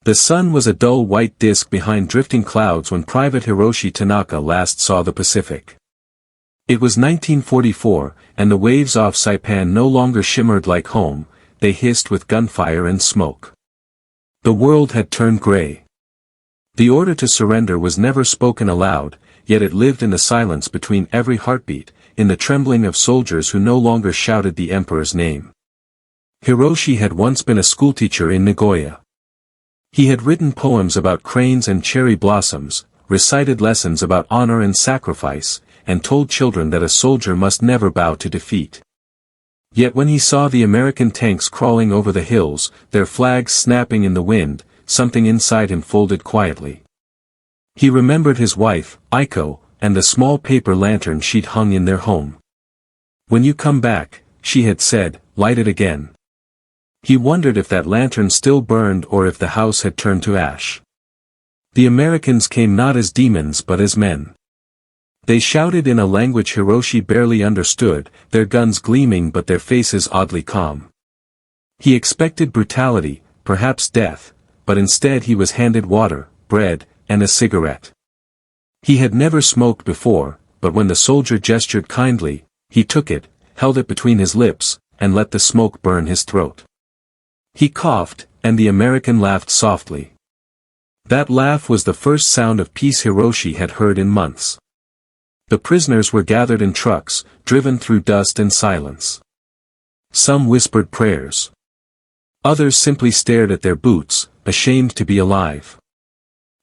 The sun was a dull white disk behind drifting clouds when Private Hiroshi Tanaka last saw the Pacific. It was 1944, and the waves off Saipan no longer shimmered like home, they hissed with gunfire and smoke. The world had turned gray. The order to surrender was never spoken aloud, yet it lived in the silence between every heartbeat, in the trembling of soldiers who no longer shouted the emperor's name. Hiroshi had once been a schoolteacher in Nagoya. He had written poems about cranes and cherry blossoms, recited lessons about honor and sacrifice, and told children that a soldier must never bow to defeat. Yet when he saw the American tanks crawling over the hills, their flags snapping in the wind, something inside him folded quietly. He remembered his wife, Aiko, and the small paper lantern she'd hung in their home. "When you come back," she had said, "light it again." He wondered if that lantern still burned or if the house had turned to ash. The Americans came not as demons but as men. They shouted in a language Hiroshi barely understood, their guns gleaming but their faces oddly calm. He expected brutality, perhaps death, but instead he was handed water, bread, and a cigarette. He had never smoked before, but when the soldier gestured kindly, he took it, held it between his lips, and let the smoke burn his throat. He coughed, and the American laughed softly. That laugh was the first sound of peace Hiroshi had heard in months. The prisoners were gathered in trucks, driven through dust and silence. Some whispered prayers. Others simply stared at their boots, ashamed to be alive.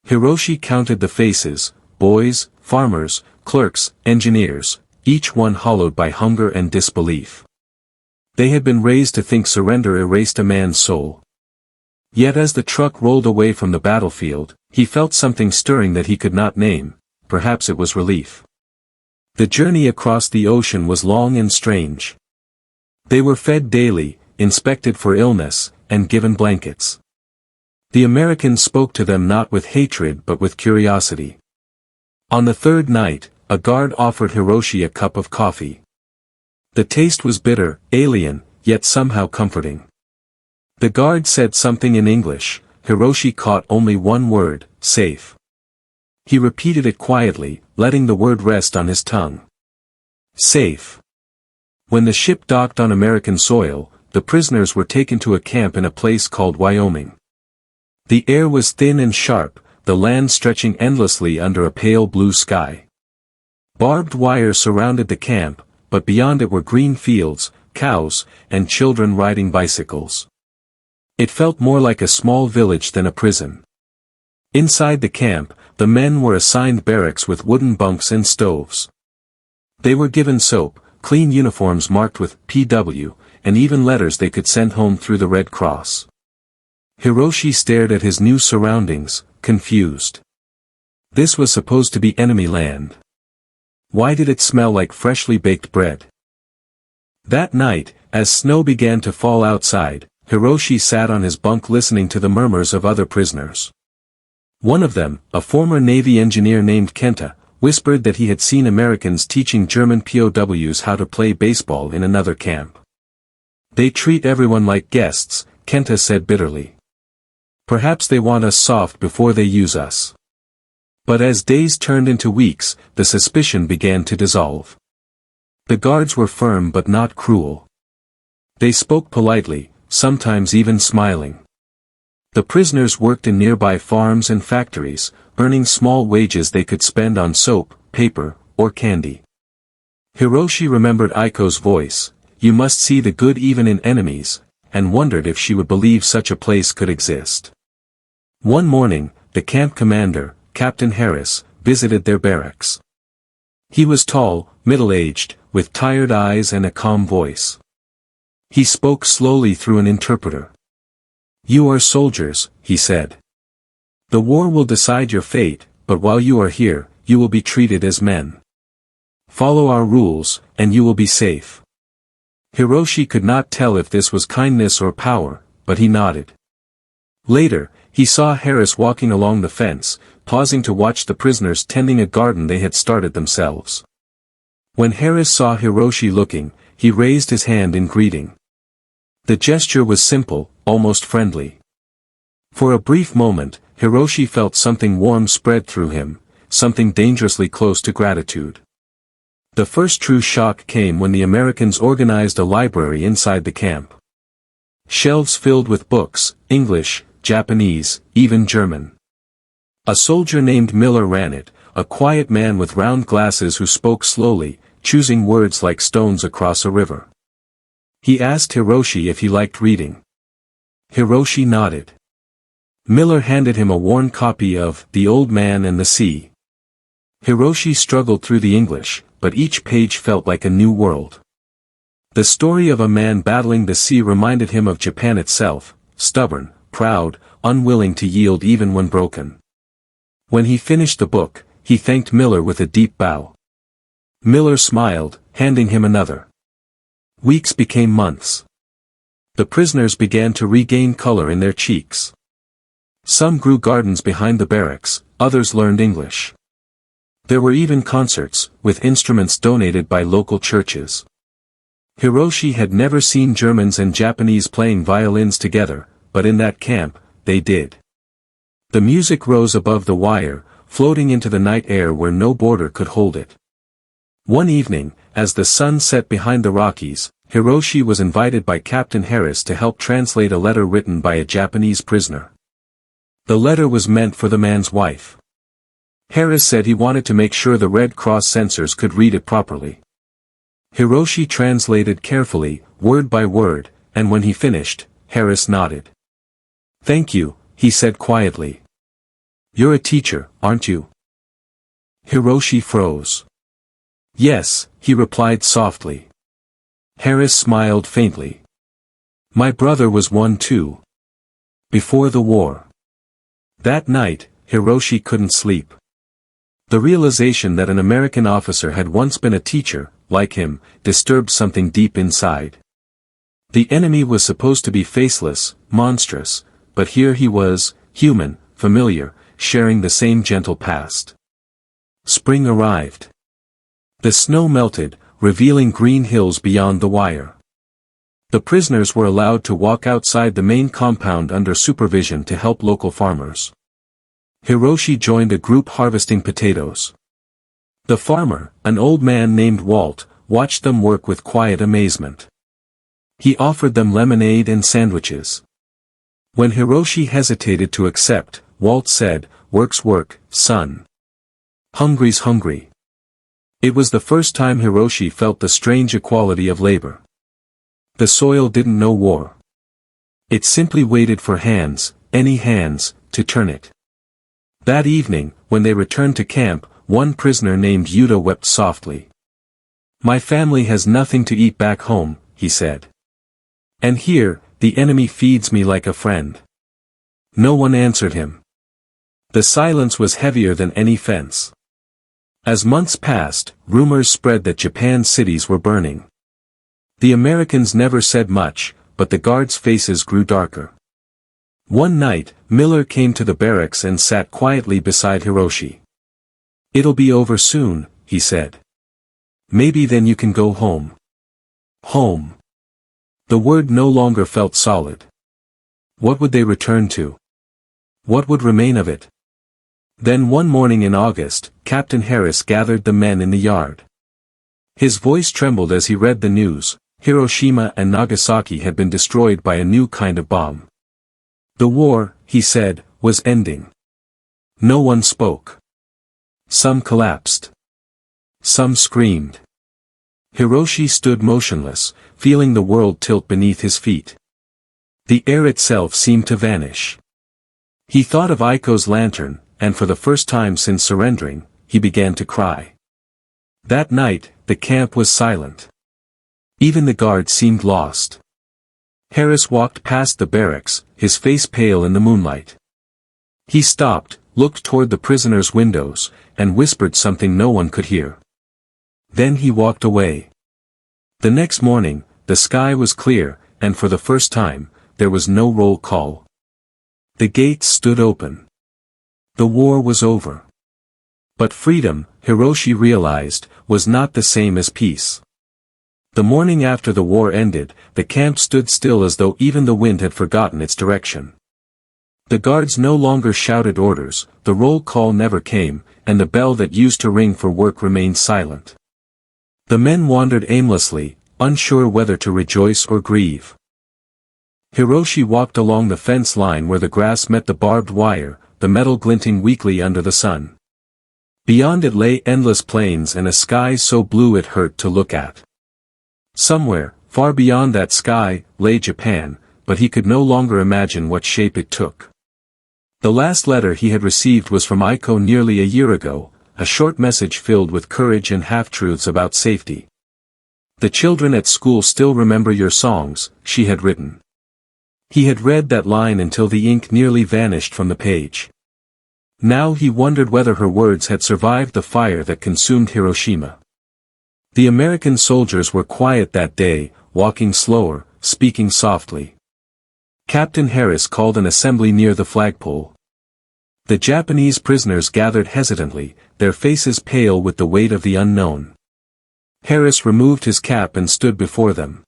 Hiroshi counted the faces, boys, farmers, clerks, engineers, each one hollowed by hunger and disbelief. They had been raised to think surrender erased a man's soul. Yet as the truck rolled away from the battlefield, he felt something stirring that he could not name, perhaps it was relief. The journey across the ocean was long and strange. They were fed daily, inspected for illness, and given blankets. The Americans spoke to them not with hatred but with curiosity. On the third night, a guard offered Hiroshi a cup of coffee. The taste was bitter, alien, yet somehow comforting. The guard said something in English. Hiroshi caught only one word, safe. He repeated it quietly, letting the word rest on his tongue. Safe. When the ship docked on American soil, the prisoners were taken to a camp in a place called Wyoming. The air was thin and sharp, the land stretching endlessly under a pale blue sky. Barbed wire surrounded the camp, but beyond it were green fields, cows, and children riding bicycles. It felt more like a small village than a prison. Inside the camp, the men were assigned barracks with wooden bunks and stoves. They were given soap, clean uniforms marked with PW, and even letters they could send home through the Red Cross. Hiroshi stared at his new surroundings, confused. This was supposed to be enemy land. Why did it smell like freshly baked bread? That night, as snow began to fall outside, Hiroshi sat on his bunk listening to the murmurs of other prisoners. One of them, a former Navy engineer named Kenta, whispered that he had seen Americans teaching German POWs how to play baseball in another camp. "They treat everyone like guests," Kenta said bitterly. "Perhaps they want us soft before they use us." But as days turned into weeks, the suspicion began to dissolve. The guards were firm but not cruel. They spoke politely, sometimes even smiling. The prisoners worked in nearby farms and factories, earning small wages they could spend on soap, paper, or candy. Hiroshi remembered Aiko's voice, "You must see the good even in enemies," and wondered if she would believe such a place could exist. One morning, the camp commander, Captain Harris, visited their barracks. He was tall, middle-aged, with tired eyes and a calm voice. He spoke slowly through an interpreter. "You are soldiers," he said. "The war will decide your fate, but while you are here, you will be treated as men. Follow our rules, and you will be safe." Hiroshi could not tell if this was kindness or power, but he nodded. Later, he saw Harris walking along the fence, pausing to watch the prisoners tending a garden they had started themselves. When Harris saw Hiroshi looking, he raised his hand in greeting. The gesture was simple, almost friendly. For a brief moment, Hiroshi felt something warm spread through him, something dangerously close to gratitude. The first true shock came when the Americans organized a library inside the camp. Shelves filled with books, English, Japanese, even German. A soldier named Miller ran it, a quiet man with round glasses who spoke slowly, choosing words like stones across a river. He asked Hiroshi if he liked reading. Hiroshi nodded. Miller handed him a worn copy of The Old Man and the Sea. Hiroshi struggled through the English, but each page felt like a new world. The story of a man battling the sea reminded him of Japan itself, stubborn, proud, unwilling to yield even when broken. When he finished the book, he thanked Miller with a deep bow. Miller smiled, handing him another. Weeks became months. The prisoners began to regain color in their cheeks. Some grew gardens behind the barracks, others learned English. There were even concerts, with instruments donated by local churches. Hiroshi had never seen Germans and Japanese playing violins together, but in that camp, they did. The music rose above the wire, floating into the night air where no border could hold it. One evening, as the sun set behind the Rockies, Hiroshi was invited by Captain Harris to help translate a letter written by a Japanese prisoner. The letter was meant for the man's wife. Harris said he wanted to make sure the Red Cross censors could read it properly. Hiroshi translated carefully, word by word, and when he finished, Harris nodded. "Thank you," he said quietly. "You're a teacher, aren't you?" Hiroshi froze. "Yes," he replied softly. Harris smiled faintly. "My brother was one too. Before the war." That night, Hiroshi couldn't sleep. The realization that an American officer had once been a teacher, like him, disturbed something deep inside. The enemy was supposed to be faceless, monstrous, but here he was, human, familiar, sharing the same gentle past. Spring arrived. The snow melted, revealing green hills beyond the wire. The prisoners were allowed to walk outside the main compound under supervision to help local farmers. Hiroshi joined a group harvesting potatoes. The farmer, an old man named Walt, watched them work with quiet amazement. He offered them lemonade and sandwiches. When Hiroshi hesitated to accept, Walt said, "Work's work, son. Hungry's hungry." It was the first time Hiroshi felt the strange equality of labor. The soil didn't know war. It simply waited for hands, any hands, to turn it. That evening, when they returned to camp, one prisoner named Yuta wept softly. "My family has nothing to eat back home," he said. "And here, the enemy feeds me like a friend." No one answered him. The silence was heavier than any fence. As months passed, rumors spread that Japan's cities were burning. The Americans never said much, but the guards' faces grew darker. One night, Miller came to the barracks and sat quietly beside Hiroshi. "It'll be over soon," he said. "Maybe then you can go home." Home. The word no longer felt solid. What would they return to? What would remain of it? Then one morning in August, Captain Harris gathered the men in the yard. His voice trembled as he read the news. Hiroshima and Nagasaki had been destroyed by a new kind of bomb. The war, he said, was ending. No one spoke. Some collapsed. Some screamed. Hiroshi stood motionless, feeling the world tilt beneath his feet. The air itself seemed to vanish. He thought of Aiko's lantern, and for the first time since surrendering, he began to cry. That night, the camp was silent. Even the guards seemed lost. Harris walked past the barracks, his face pale in the moonlight. He stopped, looked toward the prisoners' windows, and whispered something no one could hear. Then he walked away. The next morning, the sky was clear, and for the first time, there was no roll call. The gates stood open. The war was over. But freedom, Hiroshi realized, was not the same as peace. The morning after the war ended, the camp stood still as though even the wind had forgotten its direction. The guards no longer shouted orders, the roll call never came, and the bell that used to ring for work remained silent. The men wandered aimlessly, unsure whether to rejoice or grieve. Hiroshi walked along the fence line where the grass met the barbed wire, the metal glinting weakly under the sun. Beyond it lay endless plains and a sky so blue it hurt to look at. Somewhere, far beyond that sky, lay Japan, but he could no longer imagine what shape it took. The last letter he had received was from Aiko nearly a year ago, a short message filled with courage and half-truths about safety. "The children at school still remember your songs," she had written. He had read that line until the ink nearly vanished from the page. Now he wondered whether her words had survived the fire that consumed Hiroshima. The American soldiers were quiet that day, walking slower, speaking softly. Captain Harris called an assembly near the flagpole. The Japanese prisoners gathered hesitantly, their faces pale with the weight of the unknown. Harris removed his cap and stood before them.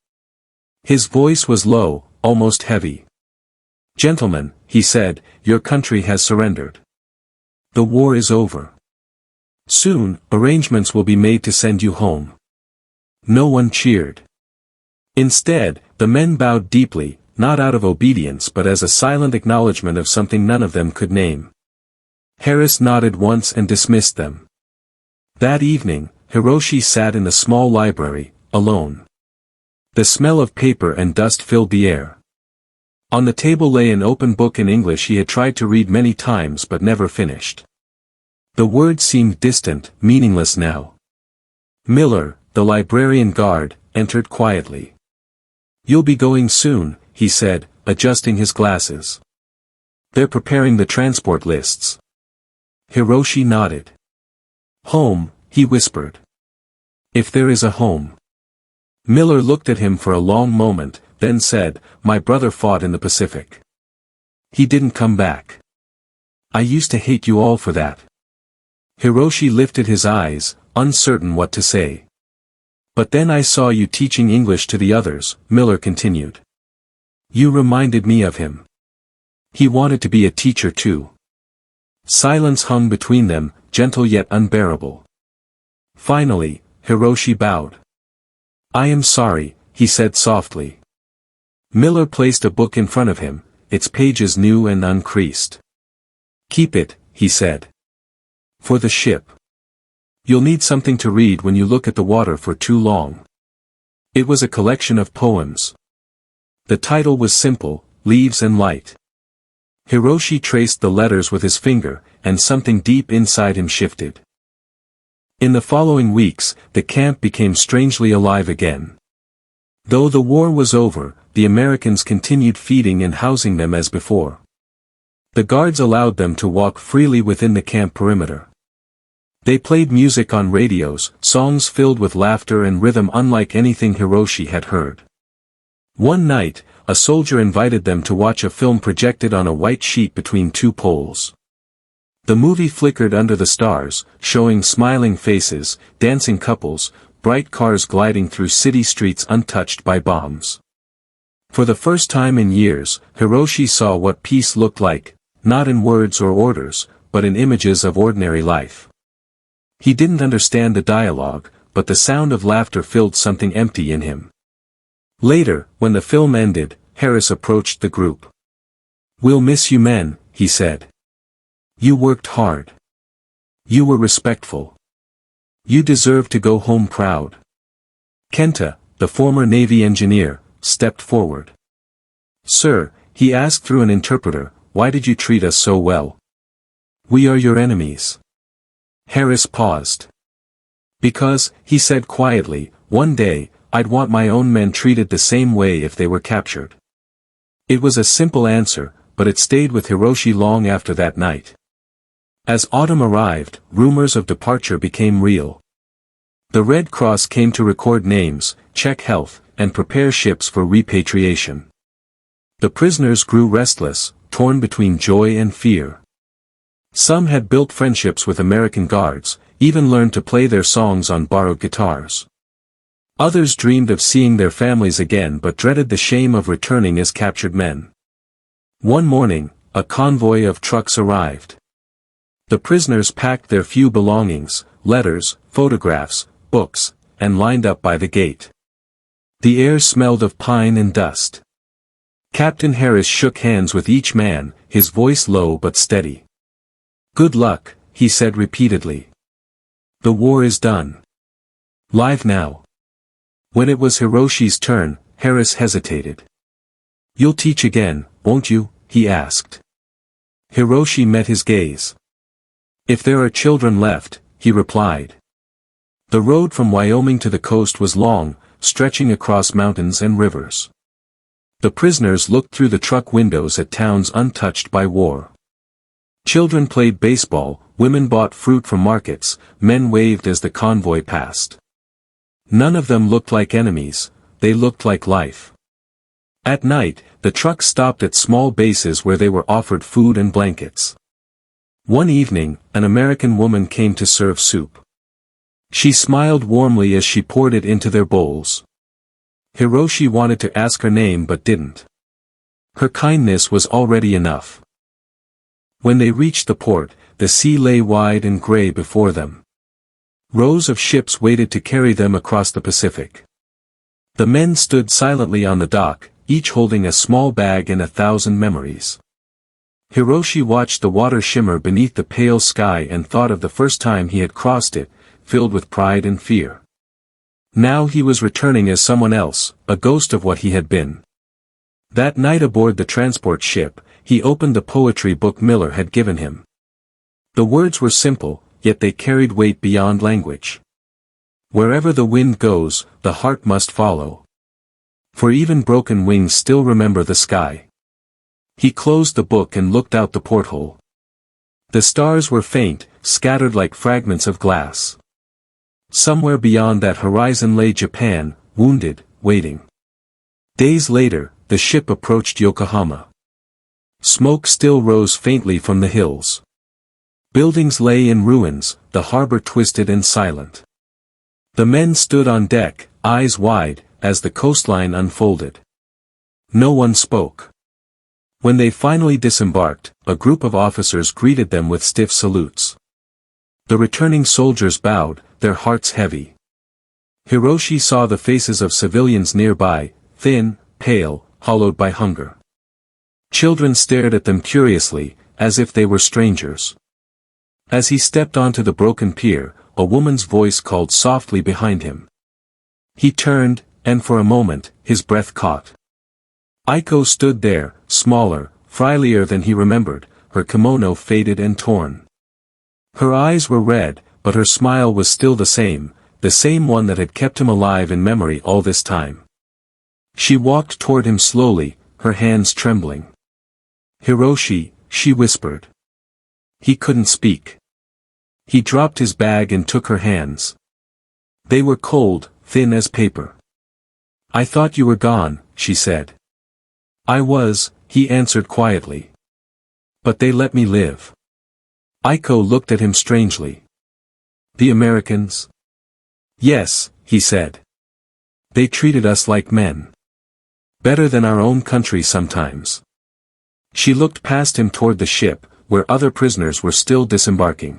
His voice was low, almost heavy. "Gentlemen," he said, "your country has surrendered. The war is over. Soon, arrangements will be made to send you home." No one cheered. Instead, the men bowed deeply, not out of obedience but as a silent acknowledgement of something none of them could name. Harris nodded once and dismissed them. That evening, Hiroshi sat in the small library, alone. The smell of paper and dust filled the air. On the table lay an open book in English he had tried to read many times but never finished. The words seemed distant, meaningless now. Miller, the librarian guard, entered quietly. "You'll be going soon," he said, adjusting his glasses. "They're preparing the transport lists." Hiroshi nodded. "Home," he whispered. "If there is a home." Miller looked at him for a long moment, then said, "My brother fought in the Pacific. He didn't come back. I used to hate you all for that." Hiroshi lifted his eyes, uncertain what to say. "But then I saw you teaching English to the others," Miller continued. "You reminded me of him. He wanted to be a teacher too." Silence hung between them, gentle yet unbearable. Finally, Hiroshi bowed. "I am sorry," he said softly. Miller placed a book in front of him, its pages new and uncreased. "Keep it," he said. "For the ship. You'll need something to read when you look at the water for too long." It was a collection of poems. The title was simple, Leaves and Light. Hiroshi traced the letters with his finger, and something deep inside him shifted. In the following weeks, the camp became strangely alive again. Though the war was over, the Americans continued feeding and housing them as before. The guards allowed them to walk freely within the camp perimeter. They played music on radios, songs filled with laughter and rhythm unlike anything Hiroshi had heard. One night, a soldier invited them to watch a film projected on a white sheet between two poles. The movie flickered under the stars, showing smiling faces, dancing couples, bright cars gliding through city streets untouched by bombs. For the first time in years, Hiroshi saw what peace looked like, not in words or orders, but in images of ordinary life. He didn't understand the dialogue, but the sound of laughter filled something empty in him. Later, when the film ended, Harris approached the group. "We'll miss you men," he said. "You worked hard. You were respectful. You deserve to go home proud." Kenta, the former Navy engineer, stepped forward. "Sir," he asked through an interpreter, "why did you treat us so well? We are your enemies." Harris paused. "Because," he said quietly, "one day, I'd want my own men treated the same way if they were captured." It was a simple answer, but it stayed with Hiroshi long after that night. As autumn arrived, rumors of departure became real. The Red Cross came to record names, check health, and prepare ships for repatriation. The prisoners grew restless, torn between joy and fear. Some had built friendships with American guards, even learned to play their songs on borrowed guitars. Others dreamed of seeing their families again but dreaded the shame of returning as captured men. One morning, a convoy of trucks arrived. The prisoners packed their few belongings, letters, photographs, books, and lined up by the gate. The air smelled of pine and dust. Captain Harris shook hands with each man, his voice low but steady. "Good luck," he said repeatedly. "The war is done. Live now." When it was Hiroshi's turn, Harris hesitated. "You'll teach again, won't you?" he asked. Hiroshi met his gaze. "If there are children left," he replied. The road from Wyoming to the coast was long, stretching across mountains and rivers. The prisoners looked through the truck windows at towns untouched by war. Children played baseball, women bought fruit from markets, men waved as the convoy passed. None of them looked like enemies, they looked like life. At night, the trucks stopped at small bases where they were offered food and blankets. One evening, an American woman came to serve soup. She smiled warmly as she poured it into their bowls. Hiroshi wanted to ask her name but didn't. Her kindness was already enough. When they reached the port, the sea lay wide and gray before them. Rows of ships waited to carry them across the Pacific. The men stood silently on the dock, each holding a small bag and 1,000 memories. Hiroshi watched the water shimmer beneath the pale sky and thought of the first time he had crossed it, filled with pride and fear. Now he was returning as someone else, a ghost of what he had been. That night aboard the transport ship, he opened the poetry book Miller had given him. The words were simple, yet they carried weight beyond language. Wherever the wind goes, the heart must follow. For even broken wings still remember the sky. He closed the book and looked out the porthole. The stars were faint, scattered like fragments of glass. Somewhere beyond that horizon lay Japan, wounded, waiting. Days later, the ship approached Yokohama. Smoke still rose faintly from the hills. Buildings lay in ruins, the harbor twisted and silent. The men stood on deck, eyes wide, as the coastline unfolded. No one spoke. When they finally disembarked, a group of officers greeted them with stiff salutes. The returning soldiers bowed, their hearts heavy. Hiroshi saw the faces of civilians nearby, thin, pale, hollowed by hunger. Children stared at them curiously, as if they were strangers. As he stepped onto the broken pier, a woman's voice called softly behind him. He turned, and for a moment, his breath caught. Aiko stood there, smaller, frilier than he remembered, her kimono faded and torn. Her eyes were red, but her smile was still the same one that had kept him alive in memory all this time. She walked toward him slowly, her hands trembling. "Hiroshi," she whispered. He couldn't speak. He dropped his bag and took her hands. They were cold, thin as paper. "I thought you were gone," she said. "I was," he answered quietly. "But they let me live." Aiko looked at him strangely. "The Americans?" "Yes," he said. "They treated us like men. Better than our own country sometimes." She looked past him toward the ship, where other prisoners were still disembarking.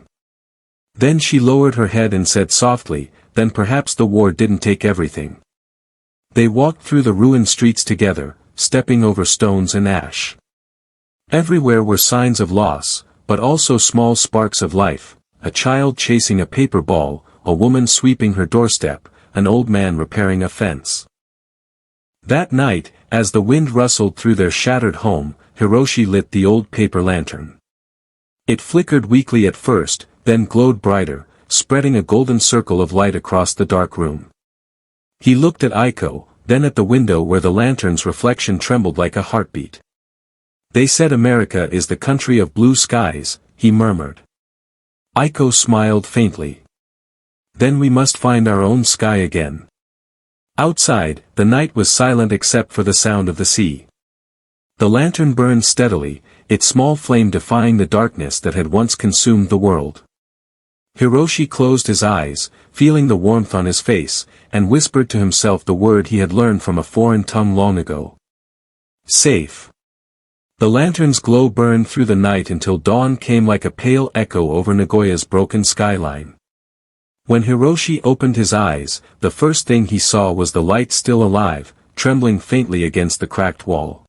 Then she lowered her head and said softly, "Then perhaps the war didn't take everything." They walked through the ruined streets together, stepping over stones and ash. Everywhere were signs of loss, but also small sparks of life, a child chasing a paper ball, a woman sweeping her doorstep, an old man repairing a fence. That night, as the wind rustled through their shattered home, Hiroshi lit the old paper lantern. It flickered weakly at first, then glowed brighter, spreading a golden circle of light across the dark room. He looked at Aiko, then at the window where the lantern's reflection trembled like a heartbeat. "They said America is the country of blue skies," he murmured. Aiko smiled faintly. "Then we must find our own sky again." Outside, the night was silent except for the sound of the sea. The lantern burned steadily, its small flame defying the darkness that had once consumed the world. Hiroshi closed his eyes, feeling the warmth on his face, and whispered to himself the word he had learned from a foreign tongue long ago. Safe. The lantern's glow burned through the night until dawn came like a pale echo over Nagoya's broken skyline. When Hiroshi opened his eyes, the first thing he saw was the light still alive, trembling faintly against the cracked wall.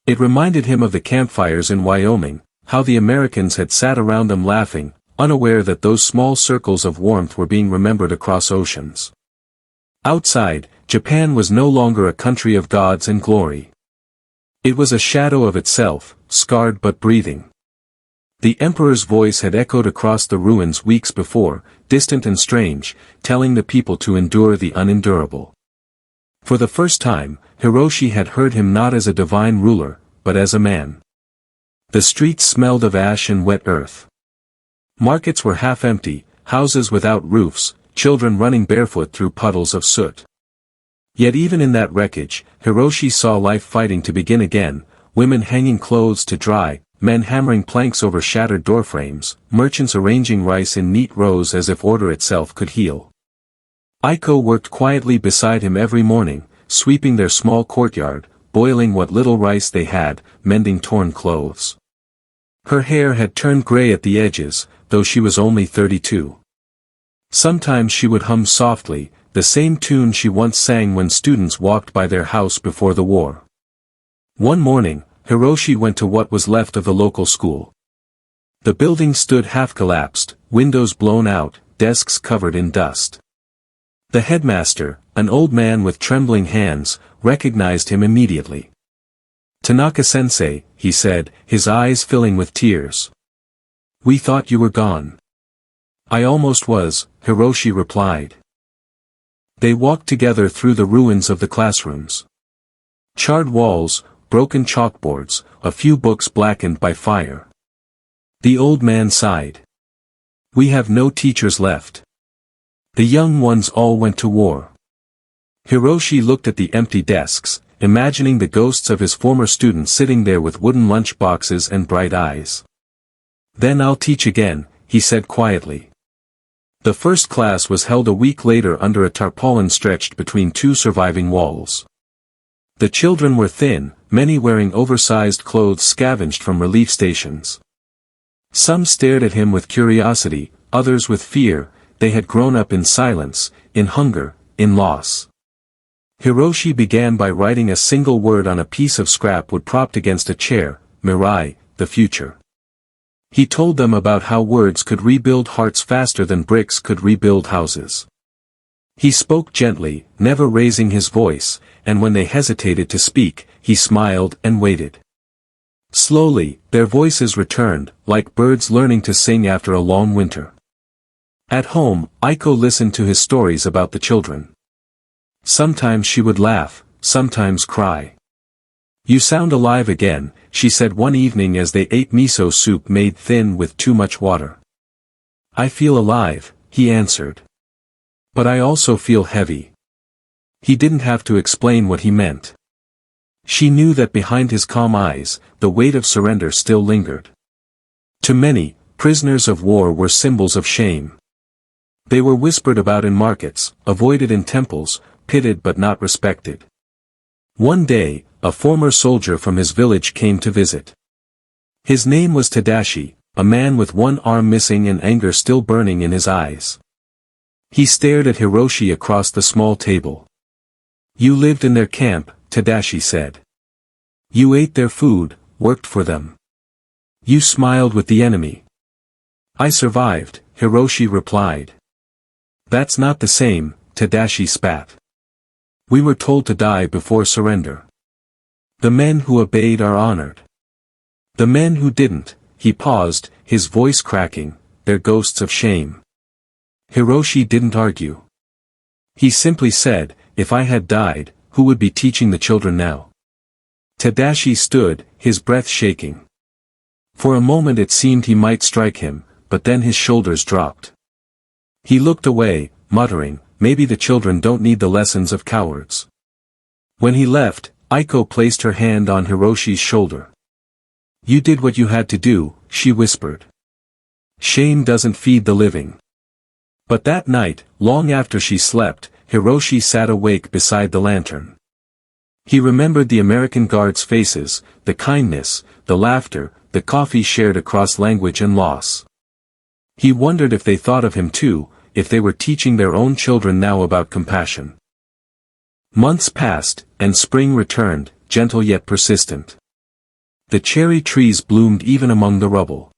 It reminded him of the campfires in Wyoming, how the Americans had sat around them laughing, unaware that those small circles of warmth were being remembered across oceans. Outside, Japan was no longer a country of gods and glory. It was a shadow of itself, scarred but breathing. The emperor's voice had echoed across the ruins weeks before, distant and strange, telling the people to endure the unendurable. For the first time, Hiroshi had heard him not as a divine ruler, but as a man. The streets smelled of ash and wet earth. Markets were half empty, houses without roofs, children running barefoot through puddles of soot. Yet even in that wreckage, Hiroshi saw life fighting to begin again, women hanging clothes to dry, men hammering planks over shattered doorframes, merchants arranging rice in neat rows as if order itself could heal. Aiko worked quietly beside him every morning, sweeping their small courtyard, boiling what little rice they had, mending torn clothes. Her hair had turned gray at the edges, though she was only 32. Sometimes she would hum softly, the same tune she once sang when students walked by their house before the war. One morning, Hiroshi went to what was left of the local school. The building stood half-collapsed, windows blown out, desks covered in dust. The headmaster, an old man with trembling hands, recognized him immediately. "Tanaka-sensei," he said, his eyes filling with tears. "We thought you were gone." "I almost was," Hiroshi replied. They walked together through the ruins of the classrooms. Charred walls, broken chalkboards, a few books blackened by fire. The old man sighed. "We have no teachers left. The young ones all went to war." Hiroshi looked at the empty desks, imagining the ghosts of his former students sitting there with wooden lunch boxes and bright eyes. "Then I'll teach again," he said quietly. The first class was held a week later under a tarpaulin stretched between two surviving walls. The children were thin, many wearing oversized clothes scavenged from relief stations. Some stared at him with curiosity, others with fear. They had grown up in silence, in hunger, in loss. Hiroshi began by writing a single word on a piece of scrap wood propped against a chair, "Mirai, the future." He told them about how words could rebuild hearts faster than bricks could rebuild houses. He spoke gently, never raising his voice, and when they hesitated to speak, he smiled and waited. Slowly, their voices returned, like birds learning to sing after a long winter. At home, Aiko listened to his stories about the children. Sometimes she would laugh, sometimes cry. "You sound alive again," she said one evening as they ate miso soup made thin with too much water. "I feel alive," he answered. "But I also feel heavy." He didn't have to explain what he meant. She knew that behind his calm eyes, the weight of surrender still lingered. To many, prisoners of war were symbols of shame. They were whispered about in markets, avoided in temples, pitted but not respected. One day, a former soldier from his village came to visit. His name was Tadashi, a man with one arm missing and anger still burning in his eyes. He stared at Hiroshi across the small table. "You lived in their camp," Tadashi said. "You ate their food, worked for them. You smiled with the enemy." "I survived," Hiroshi replied. "That's not the same," Tadashi spat. "We were told to die before surrender. The men who obeyed are honored. The men who didn't," he paused, his voice cracking, "they're ghosts of shame." Hiroshi didn't argue. He simply said, "If I had died, who would be teaching the children now?" Tadashi stood, his breath shaking. For a moment it seemed he might strike him, but then his shoulders dropped. He looked away, muttering, "Maybe the children don't need the lessons of cowards." When he left, Aiko placed her hand on Hiroshi's shoulder. "You did what you had to do," she whispered. "Shame doesn't feed the living." But that night, long after she slept, Hiroshi sat awake beside the lantern. He remembered the American guards' faces, the kindness, the laughter, the coffee shared across language and loss. He wondered if they thought of him too, if they were teaching their own children now about compassion. Months passed, and spring returned, gentle yet persistent. The cherry trees bloomed even among the rubble.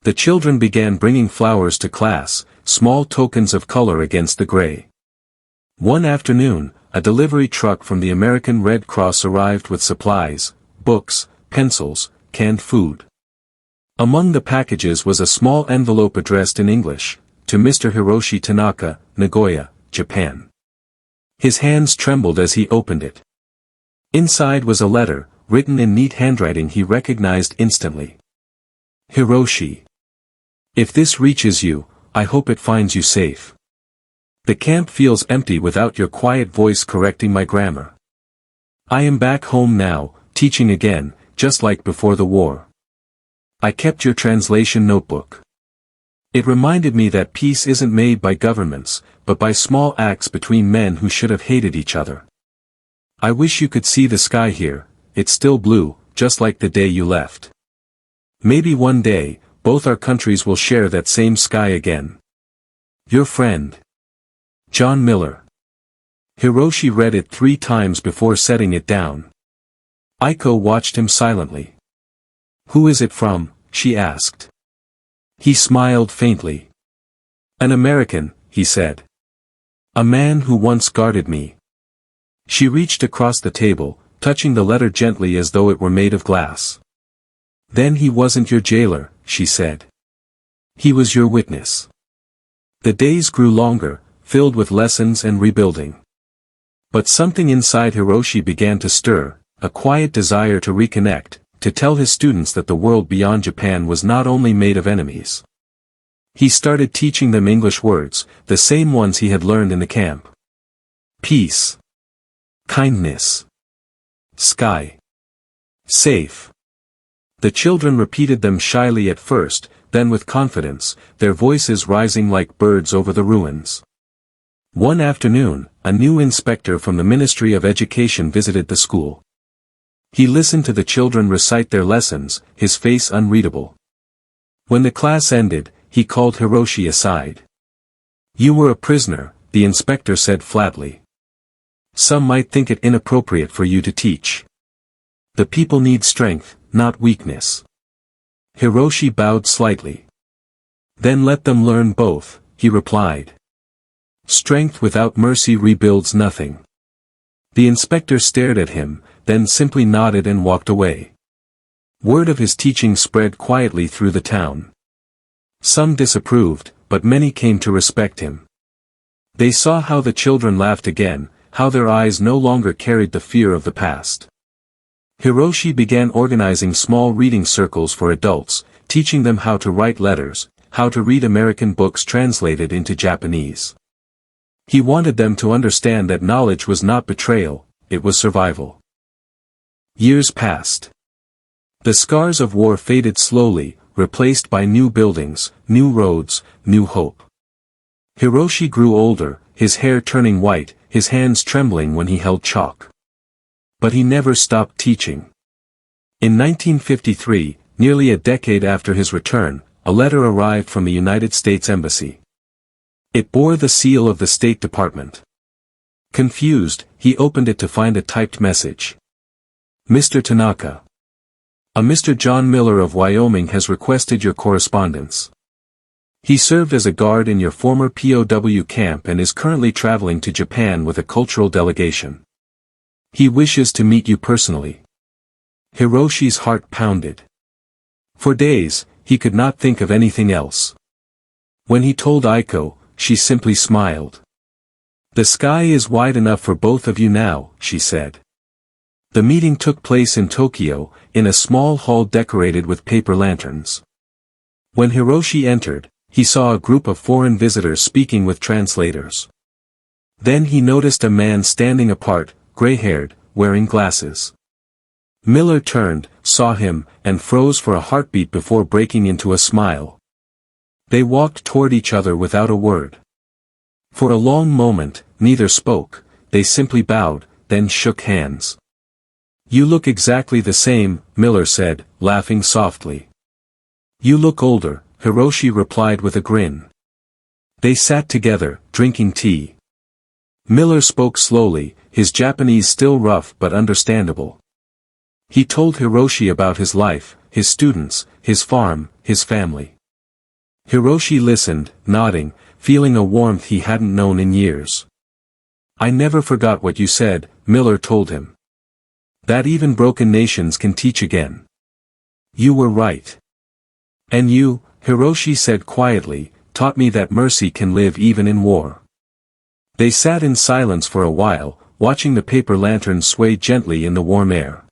The children began bringing flowers to class, small tokens of color against the gray. One afternoon, a delivery truck from the American Red Cross arrived with supplies, books, pencils, canned food. Among the packages was a small envelope addressed in English, to Mr. Hiroshi Tanaka, Nagoya, Japan. His hands trembled as he opened it. Inside was a letter, written in neat handwriting he recognized instantly. Hiroshi. If this reaches you, I hope it finds you safe. The camp feels empty without your quiet voice correcting my grammar. I am back home now, teaching again, just like before the war. I kept your translation notebook. It reminded me that peace isn't made by governments, but by small acts between men who should have hated each other. I wish you could see the sky here, it's still blue, just like the day you left. Maybe one day, both our countries will share that same sky again. Your friend, John Miller. Hiroshi read it 3 times before setting it down. Aiko watched him silently. Who is it from? She asked. He smiled faintly. An American, he said. A man who once guarded me. She reached across the table, touching the letter gently as though it were made of glass. Then he wasn't your jailer, she said. He was your witness. The days grew longer, filled with lessons and rebuilding. But something inside Hiroshi began to stir, a quiet desire to reconnect, to tell his students that the world beyond Japan was not only made of enemies. He started teaching them English words, the same ones he had learned in the camp. Peace. Kindness. Sky. Safe. The children repeated them shyly at first, then with confidence, their voices rising like birds over the ruins. One afternoon, a new inspector from the Ministry of Education visited the school. He listened to the children recite their lessons, his face unreadable. When the class ended, he called Hiroshi aside. You were a prisoner, the inspector said flatly. Some might think it inappropriate for you to teach. The people need strength, not weakness. Hiroshi bowed slightly. Then let them learn both, he replied. Strength without mercy rebuilds nothing. The inspector stared at him, then simply nodded and walked away. Word of his teaching spread quietly through the town. Some disapproved, but many came to respect him. They saw how the children laughed again, how their eyes no longer carried the fear of the past. Hiroshi began organizing small reading circles for adults, teaching them how to write letters, how to read American books translated into Japanese. He wanted them to understand that knowledge was not betrayal, it was survival. Years passed. The scars of war faded slowly, replaced by new buildings, new roads, new hope. Hiroshi grew older, his hair turning white, his hands trembling when he held chalk. But he never stopped teaching. In 1953, nearly a decade after his return, a letter arrived from the United States Embassy. It bore the seal of the State Department. Confused, he opened it to find a typed message. Mr. Tanaka. A Mr. John Miller of Wyoming has requested your correspondence. He served as a guard in your former POW camp and is currently traveling to Japan with a cultural delegation. He wishes to meet you personally. Hiroshi's heart pounded. For days, he could not think of anything else. When he told Aiko, she simply smiled. The sky is wide enough for both of you now, she said. The meeting took place in Tokyo, in a small hall decorated with paper lanterns. When Hiroshi entered, he saw a group of foreign visitors speaking with translators. Then he noticed a man standing apart, gray-haired, wearing glasses. Miller turned, saw him, and froze for a heartbeat before breaking into a smile. They walked toward each other without a word. For a long moment, neither spoke, they simply bowed, then shook hands. "You look exactly the same," Miller said, laughing softly. "You look older," Hiroshi replied with a grin. They sat together, drinking tea. Miller spoke slowly, his Japanese still rough but understandable. He told Hiroshi about his life, his students, his farm, his family. Hiroshi listened, nodding, feeling a warmth he hadn't known in years. "I never forgot what you said," Miller told him. "That even broken nations can teach again. You were right. And you," Hiroshi said quietly, "taught me that mercy can live even in war." They sat in silence for a while, watching the paper lanterns sway gently in the warm air.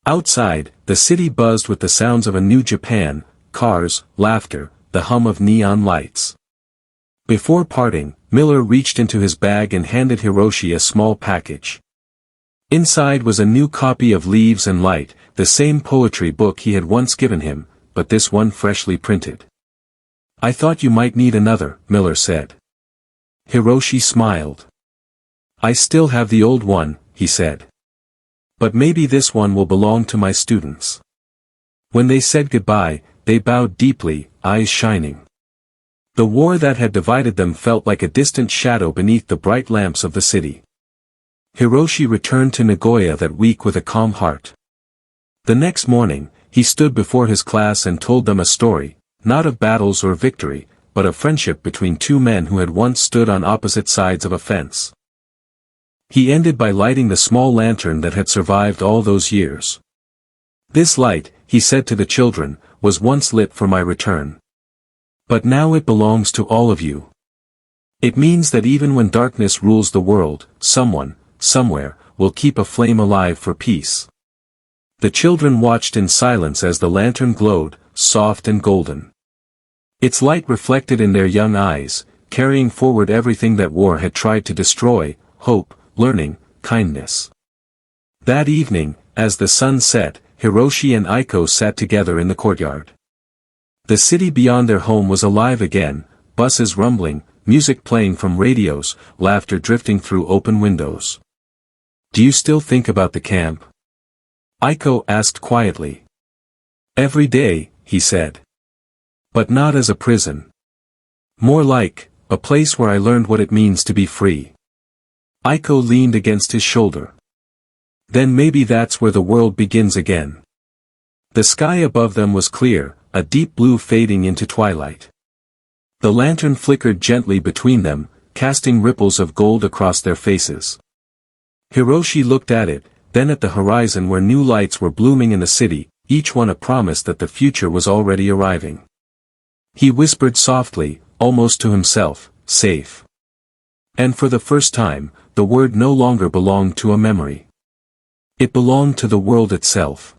Outside, the city buzzed with the sounds of a new Japan, cars, laughter, the hum of neon lights. Before parting, Miller reached into his bag and handed Hiroshi a small package. Inside was a new copy of Leaves and Light, the same poetry book he had once given him, but this one freshly printed. "I thought you might need another," Miller said. Hiroshi smiled. "I still have the old one," he said. "But maybe this one will belong to my students." When they said goodbye, they bowed deeply, eyes shining. The war that had divided them felt like a distant shadow beneath the bright lamps of the city. Hiroshi returned to Nagoya that week with a calm heart. The next morning, he stood before his class and told them a story, not of battles or victory, but of friendship between two men who had once stood on opposite sides of a fence. He ended by lighting the small lantern that had survived all those years. "This light," he said to the children, "was once lit for my return. But now it belongs to all of you. It means that even when darkness rules the world, someone, somewhere, will keep a flame alive for peace." The children watched in silence as the lantern glowed, soft and golden. Its light reflected in their young eyes, carrying forward everything that war had tried to destroy: hope, learning, kindness. That evening, as the sun set, Hiroshi and Aiko sat together in the courtyard. The city beyond their home was alive again, buses rumbling, music playing from radios, laughter drifting through open windows. "Do you still think about the camp?" Aiko asked quietly. "Every day," he said. "But not as a prison. More like, a place where I learned what it means to be free." Aiko leaned against his shoulder. "Then maybe that's where the world begins again." The sky above them was clear, a deep blue fading into twilight. The lantern flickered gently between them, casting ripples of gold across their faces. Hiroshi looked at it, then at the horizon where new lights were blooming in the city, each one a promise that the future was already arriving. He whispered softly, almost to himself, "Safe." And for the first time, the word no longer belonged to a memory. It belonged to the world itself.